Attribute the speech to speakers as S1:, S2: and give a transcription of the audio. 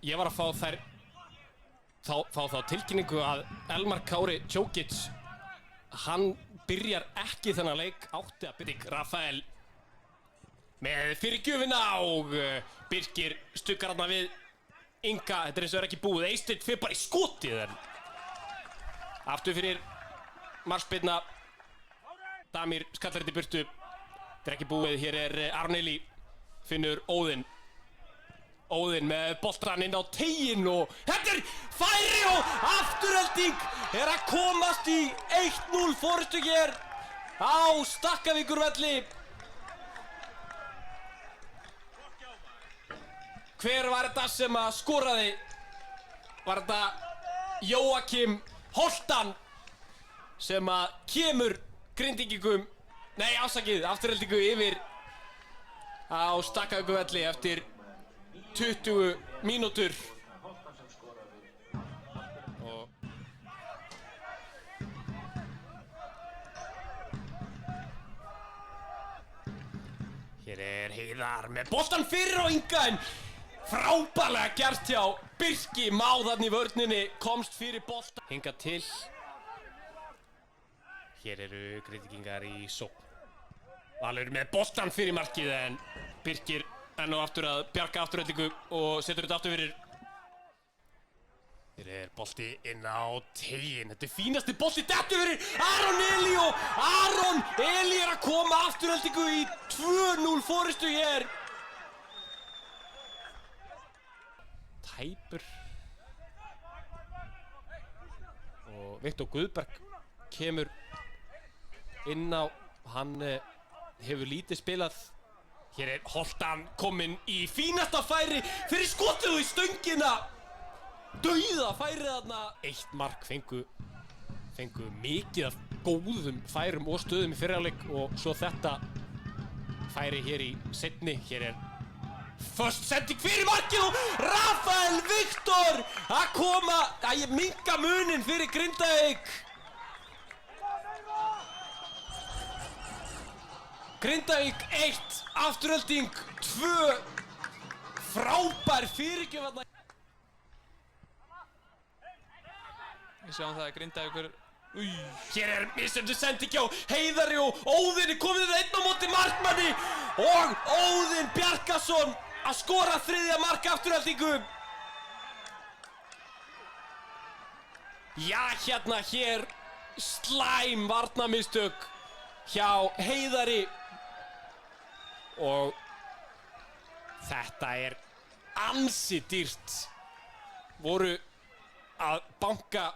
S1: Ég var að fá þá tilkynningu að Elmar Kári Čokić, hann byrjar ekki þennan leik, átti að byrja. Rafael með fyrirgjöfina og Birkir stuggar hann við Inga. Þetta er eins og ekki búið. Eysteinn fyrir bara í skotið en aftur fyrir markspyrna. Damir skallar þetta í burtu. Þetta er ekki búið. Hér er Aron Elí, finnur Óðinn með boltann inn á teiginn og þetta er færi og Afturelding er að komast í 1-0 forystu hér á Stakkavíkurvelli. Hver var þetta sem að skoraði? Var þetta Jóakim Holtan sem að kemur Grindvíkingum, nei ásakið, Aftureldingu yfir á Stakkavíkurvelli eftir 20 mínútur. Og hér er Heiðar með boltan fyrir og Inga en frábærlega gert hjá Birki. Má þarna í vörninni, komst fyrir boltan. Hingað til. Hér eru Grindvíkingar í sókn. Valur með boltan fyrir markið en Birkir enn og aftur að bjarga Aftureldingu og setur þetta aftur fyrir. Hér er bolti inn á teiginn. Þetta er fínasti bolti, dettur fyrir Aron Elí og Aron Elí er að koma Aftureldingu í 2-0 forystu hér. Tæpur. Og Viktor Guðberg kemur inn á, hann hefur lítið spilað. Hér er Holtan kominn í fínasta færi fyrir skotið og í stöngina. Dauða færið þarna. Eitt mark fengu mikið af góðum færum og stöðum í fyrri hálfleik og svo þetta færi hér í seinni. Hér er först sending fyrir markið og Rafael Viktor að koma að minnka muninn fyrir Grindavík. Grindavík 1, Afturelding 2. Frábær fyrirgjöf þarna.
S2: Við sjáum það að Grindavíkur.
S1: Hér er mismunandi sending hjá Heiðari og Óðinn er komið einn á móti markmanni og Óðinn Bjarkason að skora þriðja mark Aftureldingu. Já, hér slæm varnarmistök hjá Heiðari og þetta er ansi dýrt. Voru að banka